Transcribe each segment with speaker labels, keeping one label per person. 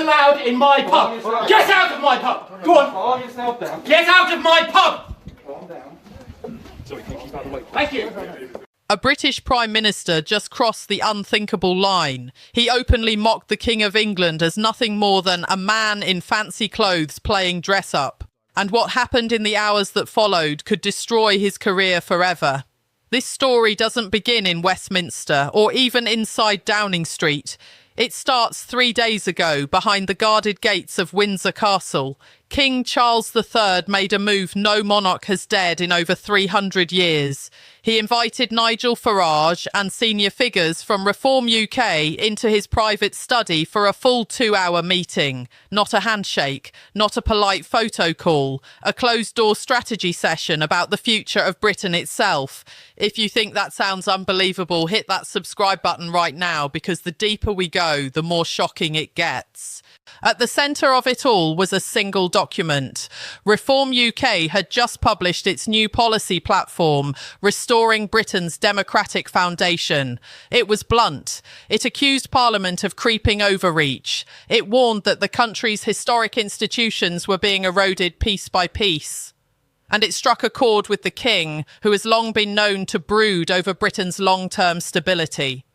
Speaker 1: allowed in my pub. Get out of my pub. Go on.
Speaker 2: Calm yourself down.
Speaker 1: Get out of my pub.
Speaker 2: Calm down.
Speaker 1: Sorry, can you keep out of the way? Thank you.
Speaker 3: A British Prime Minister just crossed the unthinkable line. He openly mocked the King of England as nothing more than a man in fancy clothes playing dress-up. And what happened in the hours that followed could destroy his career forever. This story doesn't begin in Westminster or even inside Downing Street. It starts 3 days ago behind the guarded gates of Windsor Castle. King Charles III made a move no monarch has dared in over 300 years. He invited Nigel Farage and senior figures from Reform UK into his private study for a full 2-hour meeting. Not a handshake, not a polite photo call, a closed-door strategy session about the future of Britain itself. If you think that sounds unbelievable, hit that subscribe button right now, because the deeper we go, the more shocking it gets. At the centre of it all was a single document. Reform UK had just published its new policy platform, Restoring Britain's Democratic Foundation. It was blunt. It accused Parliament of creeping overreach. It warned that the country's historic institutions were being eroded piece by piece. And it struck a chord with the King, who has long been known to brood over Britain's long-term stability.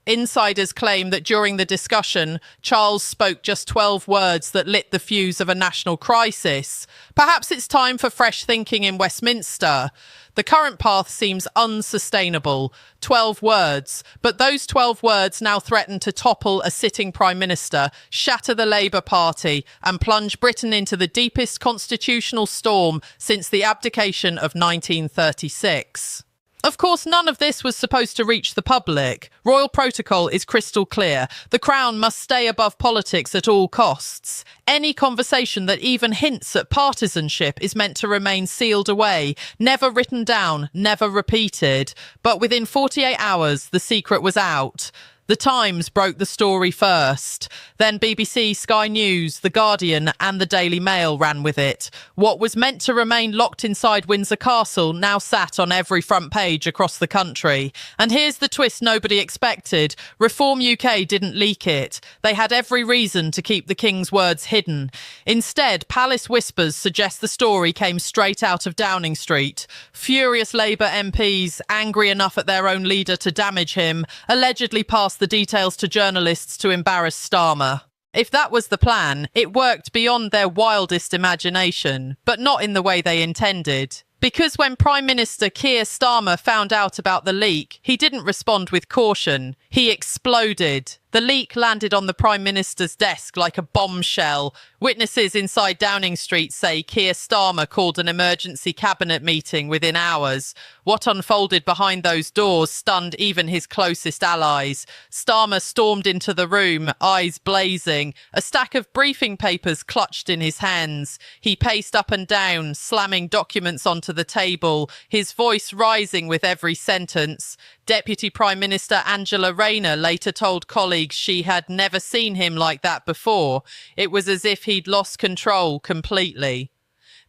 Speaker 3: Insiders claim that during the discussion, Charles spoke just 12 words that lit the fuse of a national crisis. Perhaps it's time for fresh thinking in Westminster. The current path seems unsustainable. 12 words. But those 12 words now threaten to topple a sitting Prime Minister, shatter the Labour Party, and plunge Britain into the deepest constitutional storm since the abdication of 1936. Of course, none of this was supposed to reach the public. Royal protocol is crystal clear. The Crown must stay above politics at all costs. Any conversation that even hints at partisanship is meant to remain sealed away, never written down, never repeated. But within 48 hours, the secret was out. The Times broke the story first. Then BBC, Sky News, The Guardian and the Daily Mail ran with it. What was meant to remain locked inside Windsor Castle now sat on every front page across the country. And here's the twist nobody expected. Reform UK didn't leak it. They had every reason to keep the King's words hidden. Instead, Palace whispers suggest the story came straight out of Downing Street. Furious Labour MPs, angry enough at their own leader to damage him, allegedly passed the details to journalists to embarrass Starmer. If that was the plan, it worked beyond their wildest imagination, but not in the way they intended. Because when Prime Minister Keir Starmer found out about the leak, he didn't respond with caution. He exploded. The leak landed on the Prime Minister's desk like a bombshell. Witnesses inside Downing Street say Keir Starmer called an emergency cabinet meeting within hours. What unfolded behind those doors stunned even his closest allies. Starmer stormed into the room, eyes blazing, a stack of briefing papers clutched in his hands. He paced up and down, slamming documents onto the table, his voice rising with every sentence. Deputy Prime Minister Angela Rayner later told colleagues she had never seen him like that before. It was as if he'd lost control completely.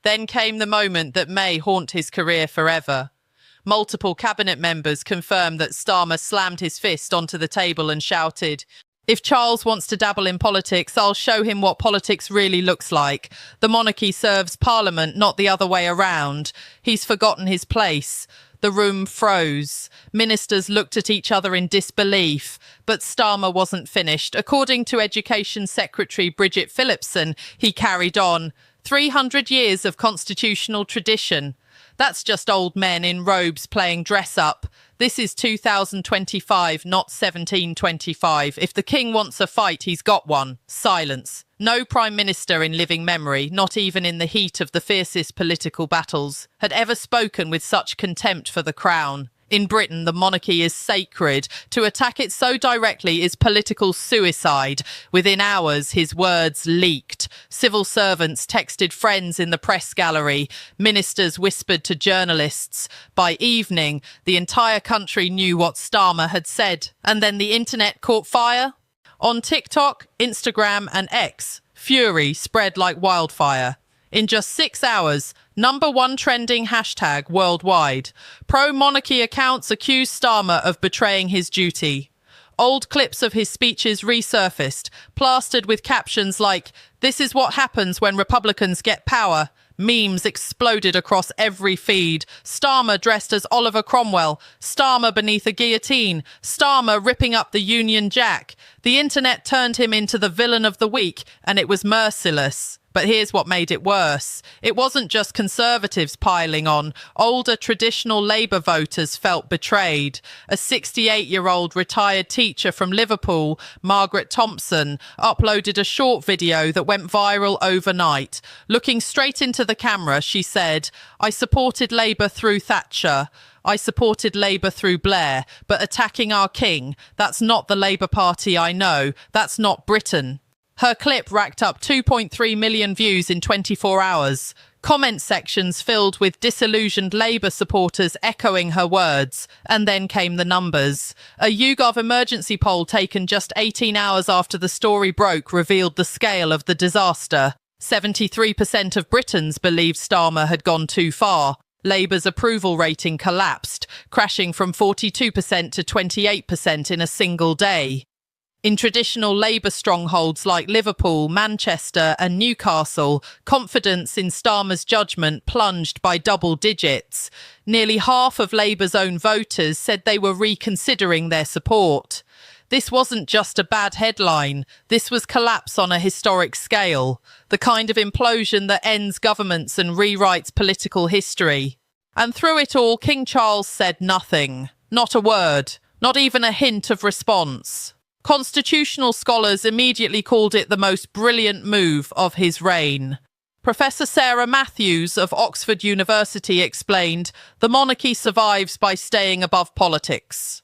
Speaker 3: Then came the moment that may haunt his career forever. Multiple cabinet members confirmed that Starmer slammed his fist onto the table and shouted, "If Charles wants to dabble in politics, I'll show him what politics really looks like. The monarchy serves Parliament, not the other way around. He's forgotten his place." The room froze. Ministers looked at each other in disbelief. But Starmer wasn't finished. According to Education Secretary Bridget Phillipson, he carried on. 300 years of constitutional tradition. That's just old men in robes playing dress-up. This is 2025, not 1725. If the King wants a fight, he's got one. Silence. No Prime Minister in living memory, not even in the heat of the fiercest political battles, had ever spoken with such contempt for the Crown. In Britain, the monarchy is sacred. To attack it so directly is political suicide. Within hours, his words leaked. Civil servants texted friends in the press gallery. Ministers whispered to journalists. By evening, the entire country knew what Starmer had said. And then the internet caught fire. On TikTok, Instagram and X, fury spread like wildfire. In just 6 hours, #1 trending hashtag worldwide. Pro-monarchy accounts accuse Starmer of betraying his duty. Old clips of his speeches resurfaced, plastered with captions like, "This is what happens when Republicans get power." Memes exploded across every feed. Starmer dressed as Oliver Cromwell, Starmer beneath a guillotine, Starmer ripping up the Union Jack. The internet turned him into the villain of the week, and it was merciless. But here's what made it worse. It wasn't just Conservatives piling on. Older traditional Labour voters felt betrayed. A 68-year-old retired teacher from Liverpool, Margaret Thompson, uploaded a short video that went viral overnight. Looking straight into the camera, she said, "I supported Labour through Thatcher. I supported Labour through Blair, but attacking our king, that's not the Labour Party I know. That's not Britain." Her clip racked up 2.3 million views in 24 hours. Comment sections filled with disillusioned Labour supporters echoing her words. And then came the numbers. A YouGov emergency poll taken just 18 hours after the story broke revealed the scale of the disaster. 73% of Britons believed Starmer had gone too far. Labour's approval rating collapsed, crashing from 42% to 28% in a single day. In traditional Labour strongholds like Liverpool, Manchester and Newcastle, confidence in Starmer's judgment plunged by double digits. Nearly half of Labour's own voters said they were reconsidering their support. This wasn't just a bad headline. This was collapse on a historic scale, the kind of implosion that ends governments and rewrites political history. And through it all, King Charles said nothing. Not a word. Not even a hint of response. Constitutional scholars immediately called it the most brilliant move of his reign. Professor Sarah Matthews of Oxford University explained, "The monarchy survives by staying above politics."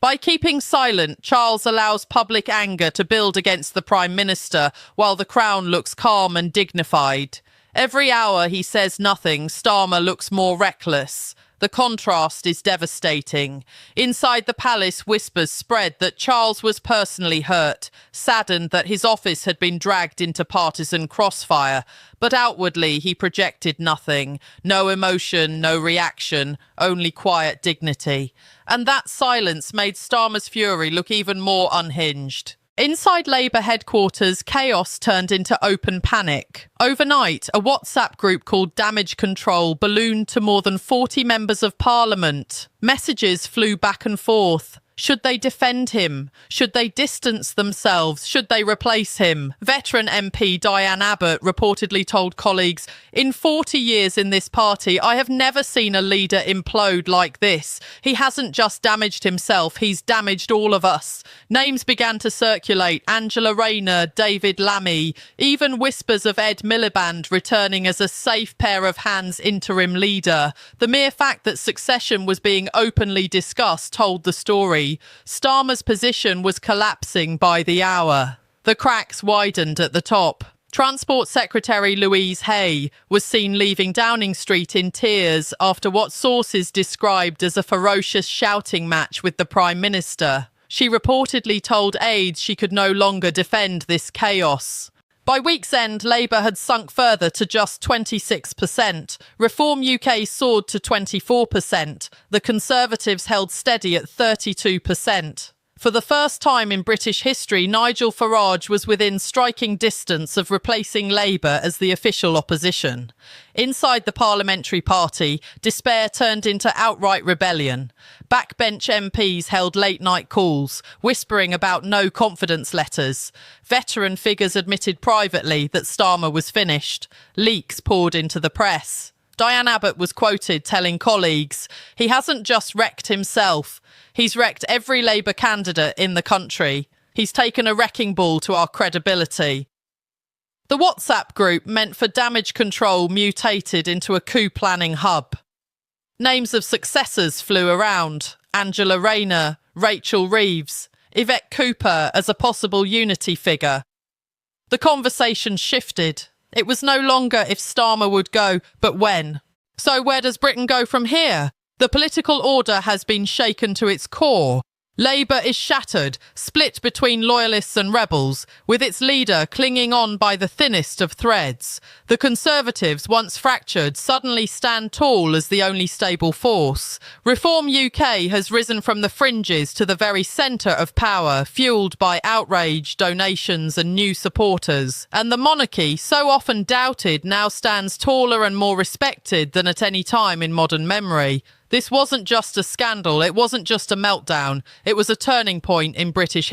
Speaker 3: By keeping silent, Charles allows public anger to build against the Prime Minister while the Crown looks calm and dignified. Every hour he says nothing, Starmer looks more reckless. The contrast is devastating. Inside the palace, whispers spread that Charles was personally hurt, saddened that his office had been dragged into partisan crossfire. But outwardly, he projected nothing. No emotion, no reaction, only quiet dignity. And that silence made Starmer's fury look even more unhinged. Inside Labour headquarters, chaos turned into open panic. Overnight, a WhatsApp group called Damage Control ballooned to more than 40 members of Parliament. Messages flew back and forth. Should they defend him? Should they distance themselves? Should they replace him? Veteran MP Diane Abbott reportedly told colleagues, "In 40 years in this party, I have never seen a leader implode like this. He hasn't just damaged himself, he's damaged all of us." Names began to circulate: Angela Rayner, David Lammy, even whispers of Ed Miliband returning as a safe pair of hands interim leader. The mere fact that succession was being openly discussed told the story. Starmer's position was collapsing by the hour. The cracks widened at the top. Transport Secretary Louise Hay was seen leaving Downing Street in tears after what sources described as a ferocious shouting match with the Prime Minister. She reportedly told aides she could no longer defend this chaos. By week's end, Labour had sunk further to just 26%. Reform UK soared to 24%. The Conservatives held steady at 32%. For the first time in British history, Nigel Farage was within striking distance of replacing Labour as the official opposition. Inside the parliamentary party, despair turned into outright rebellion. Backbench MPs held late-night calls, whispering about no confidence letters. Veteran figures admitted privately that Starmer was finished. Leaks poured into the press. Diane Abbott was quoted telling colleagues, "He hasn't just wrecked himself. He's wrecked every Labour candidate in the country. He's taken a wrecking ball to our credibility." The WhatsApp group meant for Damage Control mutated into a coup planning hub. Names of successors flew around: Angela Rayner, Rachel Reeves, Yvette Cooper as a possible unity figure. The conversation shifted. It was no longer if Starmer would go, but when. So where does Britain go from here? The political order has been shaken to its core. Labour is shattered, split between loyalists and rebels, with its leader clinging on by the thinnest of threads. The Conservatives, once fractured, suddenly stand tall as the only stable force. Reform UK has risen from the fringes to the very centre of power, fuelled by outrage, donations and new supporters. And the monarchy, so often doubted, now stands taller and more respected than at any time in modern memory. This wasn't just a scandal, it wasn't just a meltdown, it was a turning point in British